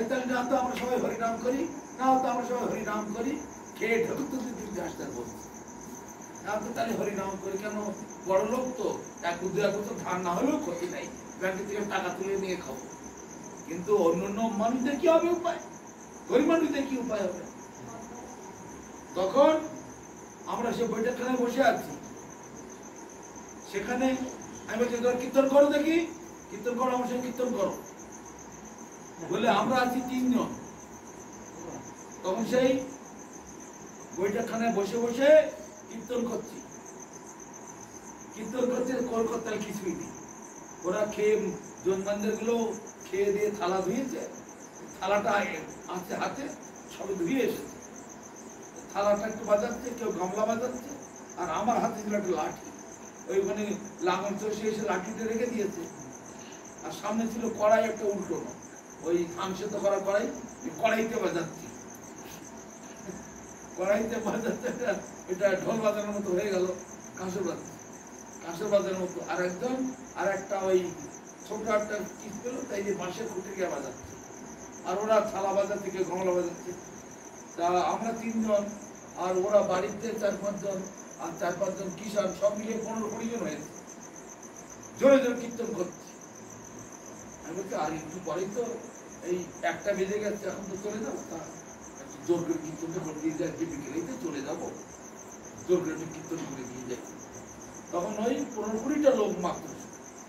তাহলে না তো আমরা সবাই হরিনাম করি, না তো আমরা সবাই হরিনাম করি, খেয়ে ঢুকতে দিতে আসতে বলছি না তো তাহলে হরিনাম করি কেন? বড় লোক তো, এক দু এক বছর ধার না হলেও ক্ষতি নাই, ব্যাংকে থেকে টাকা তুলে নিয়ে খাবো। কিন্তু অন্য মানুষদের কি হবে উপায়? গরিব মানুষদের কি উপায় হবে? তখন আমরা সে বৈঠকখানায় বসে আছি, সেখানে আমি বলছি তোর কীর্তন করো দেখি, কীর্তন করো, আমার সঙ্গে কীর্তন করো বলে আমরা আছি 3 জন। তখন সেই বৈঠকখানায় বসে বসে কীর্তন করছি, কলকাতায় কিছুই নেই। ওরা খেয়ে জনবান্ধব গুলো খেয়ে দিয়ে থালা ধুয়েছে, থালাটা আছে হাতে, সবে ধুয়ে এসেছে, থালাটা একটু বাজাচ্ছে, কেউ গামলা বাজাচ্ছে, আর আমার হাতে ছিল একটা লাঠি, ওইখানে লাঙল চষে এসে লাঠিতে রেখে দিয়েছে, আর সামনে ছিল কড়াই একটা উল্টোনো, ওই ধান সেদ্ধ করা কড়াই, কড়াইতে বাজাচ্ছি, কড়াইতে বাজাচ্ছে, এটা ঢোল বাজানোর মতো হয়ে গেল, কাঁসর বাজানোর মতো। আর একজন আর একটা ওই ছোট একটা কিস পেল, তাই যে বাঁশের খুঁটে গিয়ে বাজাচ্ছে, আর ওরা থালা বাজাচ্ছে, কেউ গামলা বাজাচ্ছে। তা আমরা 3 জন, আর ওরা বাড়িতে 4-5 জন, আর 4-5 জন কিষান, সব মিলিয়ে 15-20 জন হয়েছে, জোরে জোরে কীর্তন করছে। আমি বলছি আর একটু পরেই তো এই 1টা বেজে গেছে, এখন তো চলে যাবো, তা জোর করে কীর্তনটা করে দিয়ে যায়, বিকেলেই তো চলে যাবো, জোর করে কীর্তন করে দিয়ে যাই। তখন ওই 15-20টা লোক মাত্র,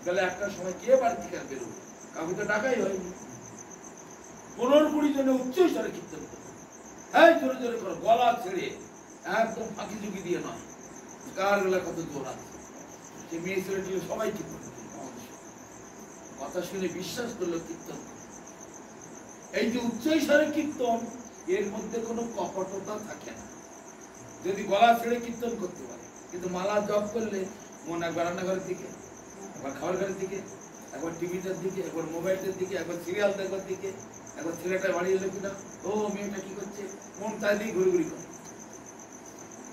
তাহলে 1টার সময় কে বাড়ি থেকে বেরোবে, কাউকে তো ডাকাই হয়নি। 15-20 জনে উচ্চ স্তরে কীর্তন করে, হ্যাঁ জোরে জোরে করো, গলা ছেড়ে একদম ফাঁকি ঝুঁকি দিয়ে নয়, কার গলা কত জোর আছে। সে মেয়ে ছেলে ছিল সবাই কীর্তন কথা শুনে বিশ্বাস করলো কীর্তন। এই যে উচ্চ স্তরে কীর্তন, এর মধ্যে কোনো কপটতা থাকে না, যদি গলা ছেড়ে কীর্তন করতে পারে। কিন্তু মালা জপ করলে মন একবার রান্নাঘরের দিকে, একবার খাবার ঘরের দিকে, একবার টিভিটার দিকে, একবার মোবাইলটার দিকে, একবার সিরিয়াল দেখার দিকে, একবার ছেলেটা বাড়ি এলো কিনা, ও মেয়েটা কি করছে, মন তাই দিয়ে ঘুরে ঘুরি করে।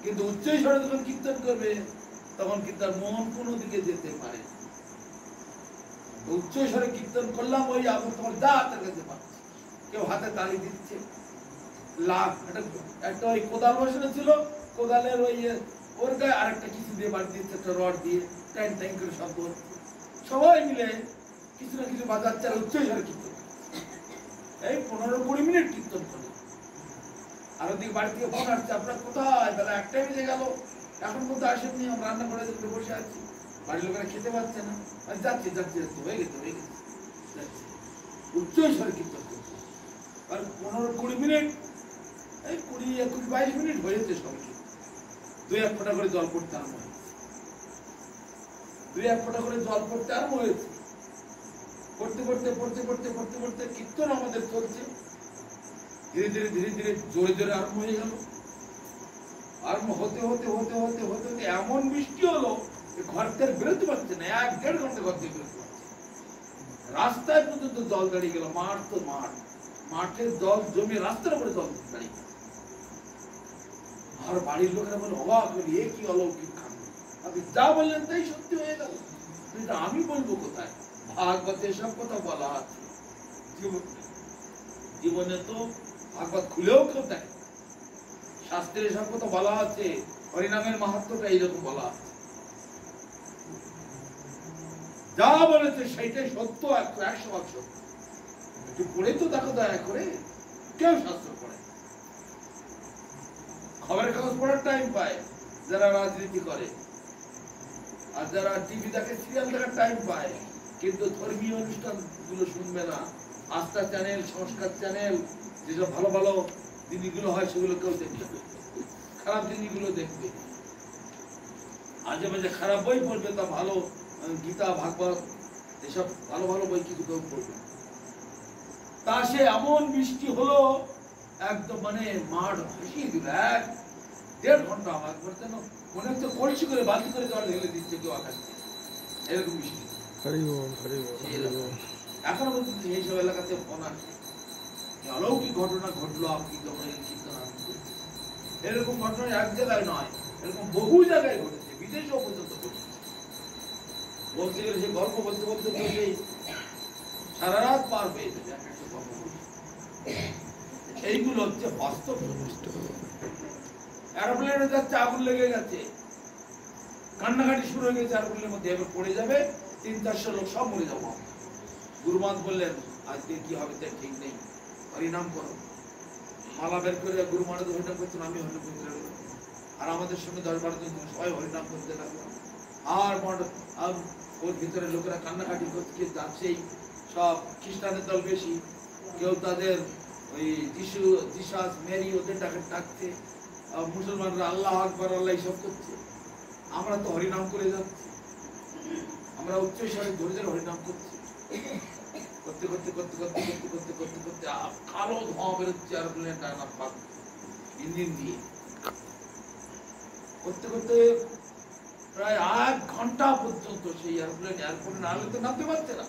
কিন্তু উচ্চ স্বরে যখন কীর্তন করবে, তখন কিন্তু তার মন কোনো দিকে যেতে পারে। উচ্চ স্বরে কীর্তন করলাম, ওই আবার তোমার যা হাতের কাছে পাচ্ছে, কেউ হাতে তালি দিচ্ছে, লাভ একটা ওই কোদাল বসানো ছিল, কোদালের ওই ওর গায়ে আরেকটা কিছু দিয়ে বাড়ি দিচ্ছে, একটা রড দিয়ে ট্যাং ট্যাং করে শব্দ হচ্ছে, সবাই মিলে কিছু না কিছু বাজাচ্ছে, আর উচ্চ স্বরে কীর্তন। এই 15-20 মিনিট কীর্তন করে, আর ওদিকে বাড়ি থেকে ফোন আসছে, আপনার কোথায়, বেলা 1টা বেজে গেল, এখন কোথাও আসেননি, আমরা রান্না করে দেখতে বসে আছি, বাড়ির লোকেরা খেতে পারছে না, যাচ্ছে যাচ্ছে যাচ্ছে, হয়ে গেছে উচ্চ স্বরে কীর্তন করছে। আর 15-20 মিনিট, এই 20-21-22 মিনিট হয়েছে, সবাইকে 2-1 ফোঁটা করে জল পড়তে আরম্ভ হয়েছে, 2-1 ফোঁটা করে জল পড়তে আরম্ভ হয়েছে। পড়তে পড়তে পড়তে পড়তে পড়তে পড়তে কীর্তন আমাদের চলছে, ধীরে ধীরে ধীরে ধীরে জোরে জোরে আরম্ভ হয়ে গেল। আরম্ভ হতে হতে হতে হতে হতে হতে এমন বৃষ্টি হলো, ঘর থেকে বেরোতে পারছে না, 1-1.5 ঘন্টা ঘর থেকে বেরোতে পারছে, রাস্তায় পর্যন্ত জল দাঁড়িয়ে গেল। মাঠ তো মাঠ, মাঠের জল জমে রাস্তার উপরে জল দাঁড়িয়ে। আর বাড়ির লোকেরা বলে অবাক হলি, এ কি অলৌকিক কাণ্ড, আপনি যা বললেন তাই সত্যি হয়ে গেল। কিন্তু আমি বলবো কোথায়, ভাগবতে এসব কথা বলা আছে, জীবনে তো ভাগবত খুলেও কেউ দেয়, শাস্ত্রে এসব কথা বলা আছে, হরিনামের মাহাত্ম্যটা এইরকম বলা আছে, যা বলেছে সেইটাই সত্য, 100% সত্য। একটু পড়ে তো দেখো দয়া করে, কেউ শাস্ত্র পড়ে, খবরের কাগজ পড়ার টাইম পায় যারা রাজনীতি করে, আর যারা টিভি দেখে, সিরিয়াল দেখার টাইম পায়, কিন্তু ধর্মীয় অনুষ্ঠান গুলো শুনবে না। আস্থা চ্যানেল, সংস্কার চ্যানেল, যেসব ভালো ভালো জিনিসগুলো হয় সেগুলো কেউ দেখবে, খারাপ জিনিসগুলো দেখবে, মাঝে মাঝে খারাপ বই পড়বে, তা ভালো গীতা ভাগবত এসব ভালো ভালো বই কিছু কেউ পড়বে। তা সে এমন বৃষ্টি হলো, একদম মানে মাঠ ভাসিয়ে দিল, 1-1.5 ঘন্টা আমার যেন মনে হচ্ছে কলসি করে বালতি করে জল ঢেলে দিচ্ছে কেউ আকাশ থেকে, এরকম বৃষ্টি। এখনো পর্যন্ত এইসব এলাকাতে ফোন আসে, অলৌকিক ঘটনা ঘটলো আপনি যখন এই কীর্তন আসছে। এরকম ঘটনা এক জায়গায় নয়, এরকম বহু জায়গায় ঘটেছে, বিদেশেও পর্যন্ত ঘটেছে। বলতে গেলে সে গল্প বলতে বলতে সারা রাত পার হয়ে যাবে, একটা গল্প বলছে। এইগুলো হচ্ছে বাস্তব। এরোপ্লেনে যাচ্ছে, আগুন লেগে গেছে, কান্নাকাটি শুরু হয়ে গেছে, এরোপ্লেনের মধ্যে এবার পড়ে যাবে, 300-400 লোক সব মরে যাবো। গুরুমাত বললেন আজকে কি হবে তার ঠিক নেই, হরিনাম করো। মালা বের করে গুরুমানে হরিনাম করছেন, আমি হরিনাম করতে লাগলাম, আর আমাদের সঙ্গে 10-12 জন সবাই হরিনাম করতে লাগলাম। আর ওর ভিতরে লোকেরা কান্নাকাটি করছে, যাচ্ছেই সব খ্রিস্টানের দল বেশি, কেউ তাদের ওই জিসাস মেরি ওদের ডাকছে, মুসলমানরা আল্লাহ আকবার আল্লাহ এইসব করছে। আমরা তো হরিনাম করে যাচ্ছি, আমরা উচ্চ স্বরে ধরে ধরে হরিনাম করছি। করতে করতে করতে করতে করতে করতে করতে করতে কালো ধোঁয়া বেরোচ্ছে এরোপ্লেনের টানা পাক ইঞ্জিন দিয়ে। করতে করতে প্রায় 1 ঘন্টা পর্যন্ত সেই এরোপ্লেন এয়ারপোর্টে না হলে তো নামতে পারছে না,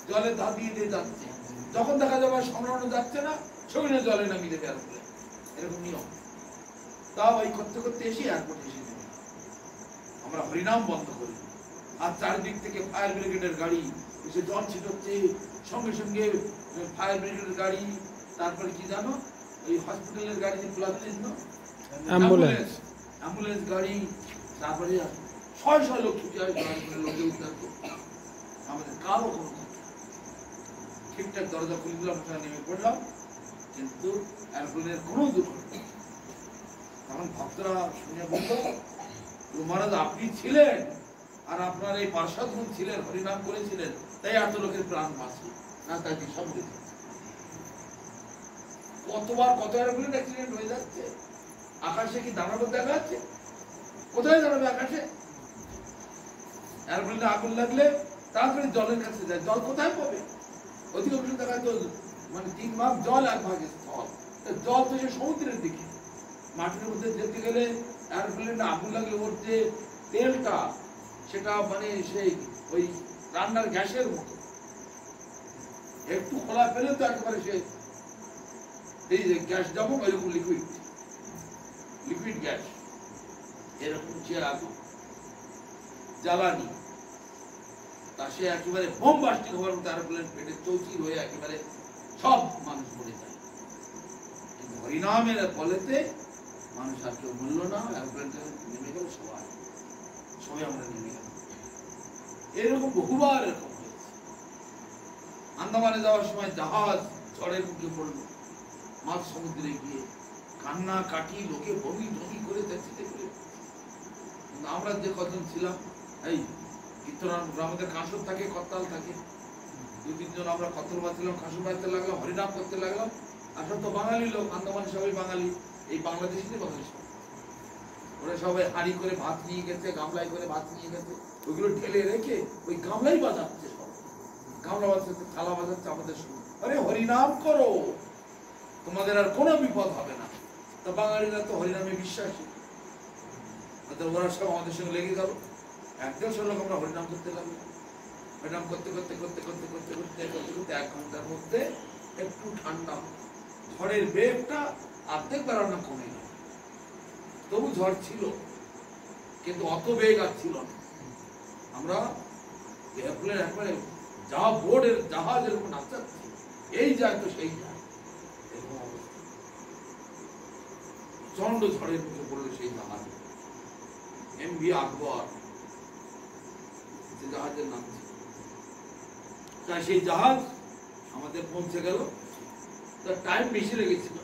জলে ধাপিয়ে দিয়ে যাচ্ছে। যখন দেখা যাবে সামলানো যাচ্ছে না, সঙ্গে জলে নামিয়ে দেবে এরোপ্লেন, এরকম নিয়ম। তাও এই করতে করতে এসে এয়ারপোর্টে এসে দেবে, আমরা হরিনাম বন্ধ করি। আর চারিদিক থেকে ফায়ার ব্রিগেডের গাড়ি এসে জল ছিটাচ্ছে, সঙ্গে সঙ্গে ফায়ার ব্রিগেডের গাড়ি, তারপরে কি জানো ওই হসপিটালের গাড়ি, অ্যাম্বুলেন্স গাড়ি, তারপরে 600 লোক ছুটে আসবে লোকে উদ্ধার করতে। আমাদের কারো কোনো ঠিকঠাক দরজা খুলে দিলাম, নেমে পড়লাম, কিন্তু এয়ারপ্লেনের কোনো দুর্ঘটনা। তখন ভক্তরা শুনে বলল, মহারাজ আপনি ছিলেন আর আপনার এই পার্শ্বদগুণ ছিলেন, হরিনাম করেছিলেন, তাই এত লোকের প্রাণ বাঁচল, না তাই সব কতবার কত এয়ারপ্লেন অ্যাক্সিডেন্ট হয়ে যাচ্ছে। আকাশে কি দাঁড়ানো দেখা যাচ্ছে? কোথায় দাঁড়াবে আকাশে? এয়ারপ্লেনে আগুন লাগলে তাড়াতাড়ি জলের কাছে যায়, জল কোথায় পাবে? অধিকাংশ দেখায় তো মানে 3 ভাগ জল 1 ভাগে স্থল, জল তো সে সমুদ্রের দিকে। মাটির মধ্যে যেতে গেলে এয়ারপ্লেনে আগুন লাগলে ওর যে তেলটা, সেটা মানে সেই ওই রান্নার গ্যাসের মতো, একটু খোলা ফেলে তো একেবারে সে এই যে গ্যাস যাবো, ওইরকম লিকুইড গ্যাস, এরকম যে আগুন জ্বালানি, তা সে একেবারে বোম বাস্টিং হওয়ার মতো এয়ারপ্লেন পেটে চৌচির হয়ে একেবারে সব মানুষ মরে যায়। কিন্তু হরিনামের বলেতে মানুষ আর কেউ মরল না, এয়ারপ্লেনটা নেমে গেল, সবাই আমরা নেমে গেল। এরকম বহুবার এরকম হয়েছে। আন্দামানে যাওয়ার সময় জাহাজ ঝড়ের মুখে পড়লো, মাঝ সমুদ্রে গিয়ে কান্না কাটি, লোকে বমি বমি করে যাচ্ছে। আমরা যে কজন ছিলাম, এই আমাদের কাঁসর থাকে, করতাল থাকে, 2-3 জন আমরা কতল বাঁচলাম, কাঁসর বাঁচতে লাগলাম, হরিনাম করতে লাগলাম। আসলে তো বাঙালি লোক, আন্দামানে সবাই বাঙালি, এই বাংলাদেশি বাঙালি সব, ওরা সবাই হাঁড়ি করে ভাত নিয়ে গেছে, গামলায় করে ভাত নিয়ে গেছে, ওইগুলো ঢেলে রেখে ওই গামলাই বাজাচ্ছে, সব গামলা বাজাচ্ছে, থালা বাজাচ্ছে আমাদের সঙ্গে। আরে হরিনাম করো, তোমাদের আর কোনো বিপদ হবে না। তো বাঙালিরা তো হরিনামে বিশ্বাসী, ওরা সব আমাদের সঙ্গে লেগে গেল। 1-150 লোক আমরা হরিনাম করতে লাগলো। হরিনাম করতে করতে করতে করতে করতে করতে করতে করতে 1 ঘন্টার মধ্যে একটু ঠান্ডা, ঝড়ের বেগটা অর্ধেক বেড়ানো কমে গেল। তবু ঝড় ছিল, কিন্তু অত বেগ আর ছিল না। আমরা এয়ারপ্লেন একবারে যা বোর্ডের জাহাজ এরকম নাচাচ্ছি, এই যায় তো সেই যায়, এরকম অবস্থা। চন্ড ঝড়ের মুখে পড়লো সেই জাহাজ, MV আকবর জাহাজের নাম ছিল। তাই সেই জাহাজ আমাদের পৌঁছে গেল, তার টাইম বেশি লেগেছিল,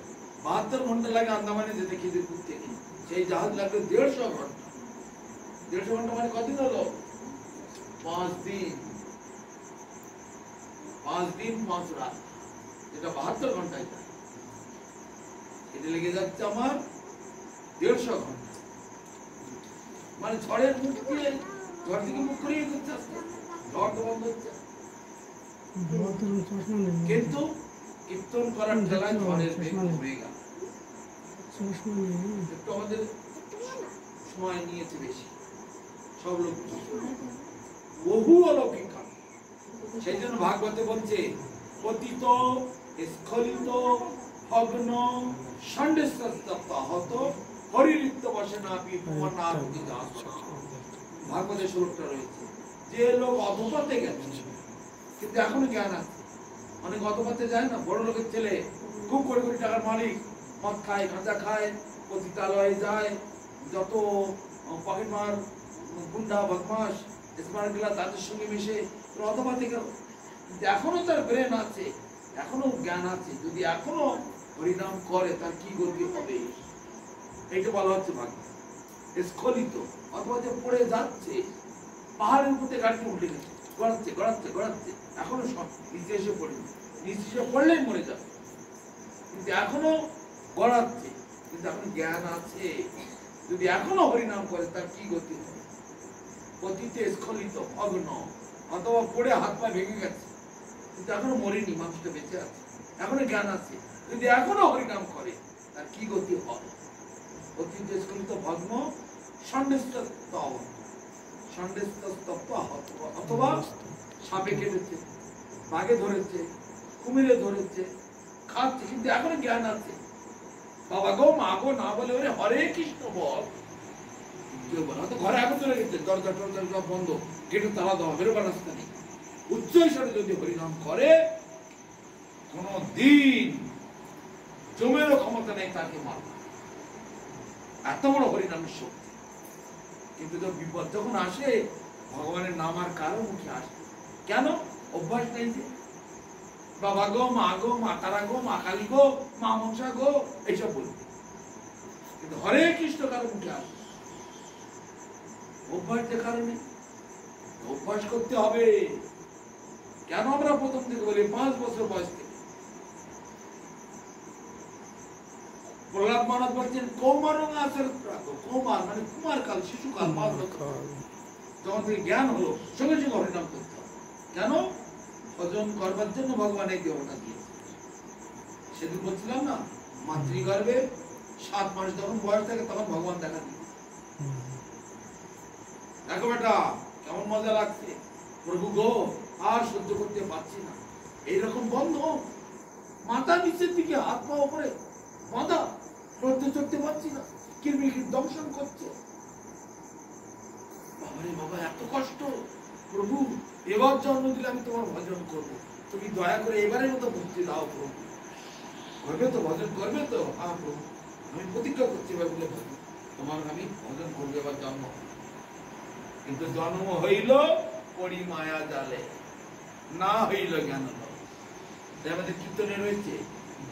72 ঘন্টা লাগে আন্দামানে যেতে খিদিরপুর থেকে। সেই জাহাজ লাগলো 150 ঘন্টা। 150 ঘন্টা মানে কদিন হলো? 5 দিন, 5 দিন 5 রাত, এটা 72 ঘন্টায় যায়। এটা লেগে যাচ্ছে আমার 150 ঘন্টা। মানে ঝড়ের মুখ দিয়ে, ঝড় থেকে মুখ করিয়ে দিচ্ছে, ঝড় তো বন্ধ হচ্ছে, কিন্তু কীর্তন করার ঠেলায় ঝড়ের বেগ কমে গেল। একটু আমাদের সময় নিয়েছে বেশি, সব লোক বহু অলৌকিক। সেই জন্য ভাগবতে বলছে, পতিত স্খলিত ভগ্ন ষণ্ডস্যহত হরিলিপ্ত বসে না পিপমানাতি দাসনা। ভাগবতের শ্লোকটা রয়েছে, যে লোক অধপথে গেছে কিন্তু এখনো জ্ঞান আছে। অনেক অধপথে যায় না, বড় লোকের ছেলে খুব কোটি কোটি টাকার মালিক, মদ খায়, গাঁজা খায়, পতিতালয়ে যায়, যত পকেট মার, গুন্ডা, বদমাস, স্মার্টগুলা তাদের সঙ্গে মিশে অধপাতে গেল। কিন্তু এখনো তার ব্রেন আছে, এখনো জ্ঞান আছে, যদি এখনো হরিনাম করে তার কি গতি হবে, এইটা বলা হচ্ছে ভাগ্য স্খলিত, অথবা যে পড়ে যাচ্ছে, পাহাড়ের উপরে গাড়িটা উল্টে গেছে, গড়াচ্ছে গড়াচ্ছে গড়াচ্ছে, এখনো নিচে এসে পড়েনি, নিচে এসে পড়লেই মরে যাবে, কিন্তু এখনো গড়াচ্ছে, কিন্তু এখন জ্ঞান আছে, যদি এখনো হরিনাম করে তার কি গতি হবে, অতীতে স্খলিত, ভগ্ন, অথবা পড়ে হাত পা ভেঙে গেছে, কিন্তু এখনো মরেনি, মানুষটা বেঁচে আছে, এখনো জ্ঞান আছে, যদি এখনো হরিনাম করে তার কি গতি হবে, অতীতে স্খলিত, ভগ্ন, অথবা সাপে কেটেছে, বাঘে ধরেছে, কুমিরে ধরেছে, খাচ্ছে, কিন্তু এখনো জ্ঞান আছে, বাবা গো মা গো না বলে ওরে হরে কৃষ্ণ বল, ঘরে আগুন চলে গেছে, দরজা টরজা বন্ধ, গেটে তালা দেওয়া, বেরোবার রাস্তা নেই, উচ্চ স্বরে যদি হরিনাম করে কোন দিন জমেরও ক্ষমতা নেই তাকে মারবে, এত বড় হরিনামের শক্তি। কিন্তু বিপদ যখন আসে ভগবানের নাম আর কারো মুখে আসে, কেন? অভ্যাস নেই যে, বাবা গো মা গো, মা তারা গো, মা কালী গো, মা মনসা গো, এইসব বলবে, কিন্তু হরে কৃষ্ণ কারো মুখে আসে, অভ্যাস যে কারণে, অভ্যাস করতে হবে। কেন আমরা প্রথম থেকে বলি 5 বছর বয়স থেকে প্রহ্লাদ মহারাজ বলছেন কৌমারং আচার, কৌমার মানে কুমার কাল, শিশুকাল, 5 বছর যখন থেকে জ্ঞান হলো সঙ্গে সঙ্গে হরিনাম করতে হবে। কেন? ভজন করবার জন্য ভগবান এই দেহটা দিয়েছে। সেদিন বলছিলাম না, মাতৃগর্ভে 7 মাস যখন বয়স থাকে তখন ভগবান দেখা দিচ্ছে, দেখো বেটা কেমন মজা লাগছে, প্রভু গো আর সহ্য করতে পারছি না, এইরকম বন্ধ, মাথা নিচের দিকে, হাত পা উপরে বাঁধা, নড়তে চড়তে পারছি না, কিরমির দংশন করছে, বাবারে বাবা এত কষ্ট, প্রভু এবার জন্ম দিলে আমি তোমার ভজন করবো, তুমি দয়া করে এবারের মতো মুক্তি দাও প্রভু, করবে তো ভজন করবে তো? হ্যাঁ প্রভু আমি প্রতিজ্ঞা করছি এবার বলে ভজন, তোমার আমি ভজন করবো এবার জন্ম। কিন্তু জন্ম হইল পরি মায়া জালে, না হইল জ্ঞান। আমাদের কীর্তনে রয়েছে,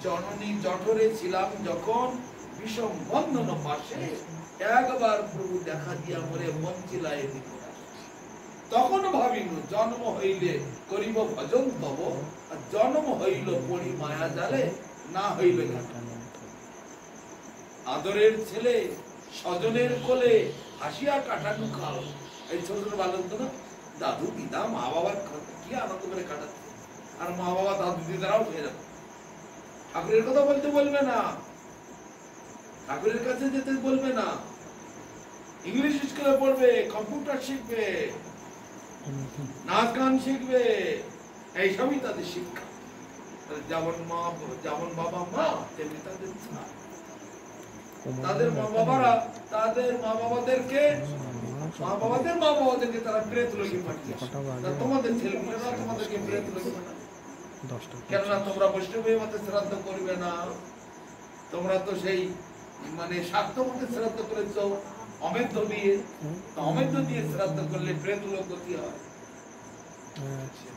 জননী জঠরে ছিলাম যখন বিষম বন্ধন পাশে, একবার প্রভু দেখা দিয়া মরে মন চিলায় দিল, তখন ভাবিল জন্ম হইলে করিব ভজন তব, আর জন্ম হইল পরি মায়া জালে, না হইল জ্ঞান। আদরের ছেলে স্বজনের কোলে হাসিয়া কাটানো খাও, এই ছোট ছোট বালক না, দাদু দিদা মা বাবার কি আনন্দ করে কাটাচ্ছে, আর মা বাবা দাদু দিদারাও খেয়ে যাবে। ঠাকুরের কথা বলতে বলবে না, ঠাকুরের কাছে যেতে বলবে না, ইংলিশ স্কুলে পড়বে, কম্পিউটার শিখবে, নাচ গান শিখবে, এইসবই তাদের শিক্ষা। যেমন বাবা মা তেমনি তাদের ছেলে, তাদের মা বাবারা তাদের মা বাবাদেরকে তারা প্রেত লোকে পাঠিয়েছে, তোমাদের ছেলেমেয়েরা তোমাদেরকে প্রেত লোকে পাঠাবে। কেননা তোমরা বৈষ্ণবের মতে শ্রাদ্ধ করবে না, তোমরা তো সেই মানে শাক্ত মতে শ্রাদ্ধ করেছ অমেধ্য দিয়ে, অমেধ্য দিয়ে শ্রাদ্ধ করলে প্রেত লোক গতি হয়,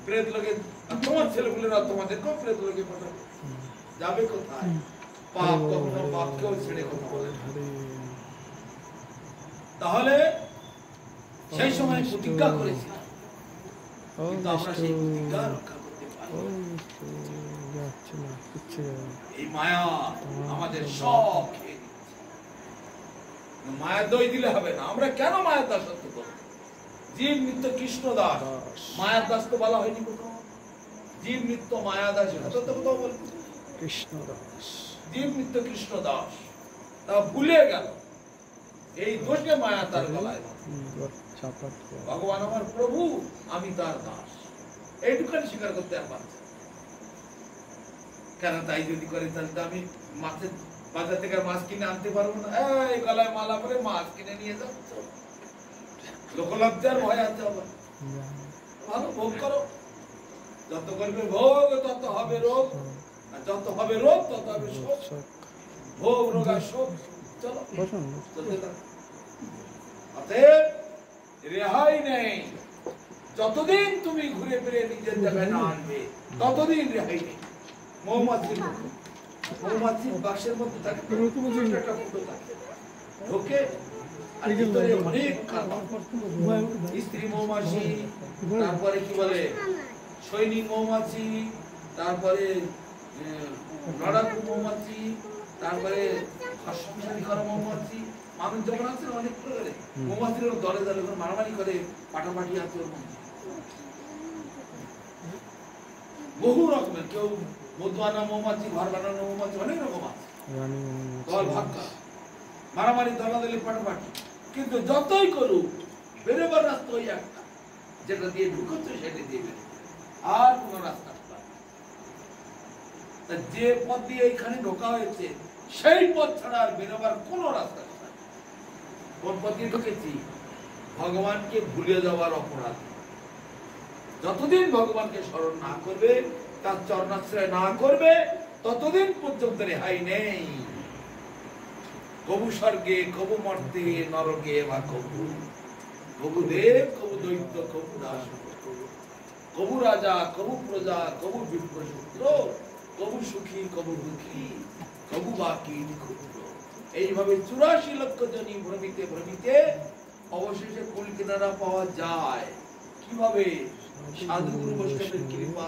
প্রেত লোকে তোমার ছেলেগুলোরা তোমাদেরকেও প্রেত লোকে পাঠাবে, যাবে কোথায়? পাপ কখনো পাপকেও ছেড়ে কথা বলে। তাহলে সেই সময় প্রতিজ্ঞা করেছিলাম, কিন্তু আমরা সেই প্রতিজ্ঞা রক্ষা করতে পারি। এই মায়া আমাদের সব খেয়ে দিচ্ছে, মায়ের দই দিলে হবে না। আমরা কেন মায়ের দাসত্ব করব? জীব নিত্য কৃষ্ণ দাস, মায়ের দাস তো বলা হয়নি কোথাও। জীব নিত্য মায়া দাস কোথাও বলবো কৃষ্ণ দাস, জীব নিত্য কৃষ্ণ দাস, তা ভুলে গেল। এই দোষে মায়া তার গলায়, ভগবান আমার প্রভু, আমি তার দাস, এইটুখানি স্বীকার করতে পারছি। কেন তাই যদি করে তাহলে তো আমি মাছের বাজার থেকে মাছ কিনে আনতে পারবো না। এই গলায় মালা করে মাছ কিনে নিয়ে যাচ্ছ, লোকলজ্জার ভয় আছে। আবার ভালো ভোগ করো, যত করবে ভোগ তত হবে রোগ। আর যত হবে রোগ তত হবে শোক, ভোগ রোগ আর শোক। চলো চলতে থাকো। অতএব রেহাই নেই, যতদিন তুমি ঘুরে ফিরে নিজের জায়গায় না আনবে ততদিন রেহাই নেই। মৌমাছির মতো, মৌমাছির বাক্সের মধ্যে থাকে একটা ফুটো থাকে, ঢোকে আর ভিতরে অনেক স্ত্রী মৌমাছি, তারপরে কি বলে সৈনিক মৌমাছি, তারপরে লড়াকু মৌমাছি, তারপরে সংসারী করা মৌমাছি। মানুষ যখন আছে অনেক প্রকারে মৌমাছির দলে দলে মারামারি করে, পাটাপাটি আছে ওর মধ্যে বহু রকমের, কেউ মধু আনা মৌমাছি, ঘর বানানো মৌমাছি, অনেক রকম আছে, দল ভাগ্যা মারামারি, দলাদলি, পাটাপাটি। কিন্তু যতই করুক বেরোবার রাস্তা ওই একটা, যেটা দিয়ে ঢুকছে সেটা দিয়ে বেরো, আর কোন রাস্তা যে পথ দিয়ে এখানে ঢোকা হয়েছে সেই পথ ছাড়া আর বেরোবার কোন রাস্তা নেই। কোন পথ দিয়ে ঢুকেছি? ভগবানকে ভুলে যাওয়ার অপরাধ। যতদিন ভগবানকে স্মরণ না করবে, তার চরণাশ্রয় না করবে, ততদিন পর্যন্ত রেহাই নেই। কবু স্বর্গে, কবু মর্তে, নরকে বা কবু, কবু দেব, কবু দৈত্য, কবু দাস, কবু রাজা, কবু প্রজা, কবু বিপ্রশূদ্র, কবু সুখী, কবু দুঃখী, কবু বা কীট ক্ষুদ্র। এইভাবে 84 লক্ষ জনি ভ্রমিতে ভ্রমিতে অবশেষে কুল কিনারা পাওয়া যায়। কিভাবে? সাধুগুরু বৈষ্ণবের কৃপা।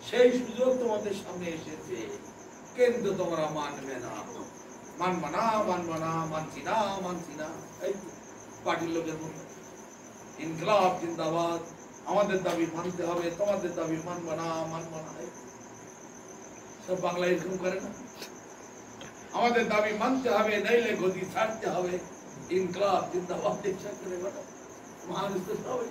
সেই সুযোগ তোমাদের সামনে এসেছে, কিন্তু তোমরা মানবে না, মানবা না, মানবা না, মানছি না, মানছি না। এই পার্টির লোকের মতো ইনকলাব জিন্দাবাদ, আমাদের দাবি মানতে হবে, তোমাদের দাবি মানবা না, মানবা না। সব বাংলা এরকম করে না? আমাদের দাবি মানতে হবে, নাইলে গদি ছাড়তে হবে, ইনকলাব জিন্দাবাদ। মানুষ তো সবাই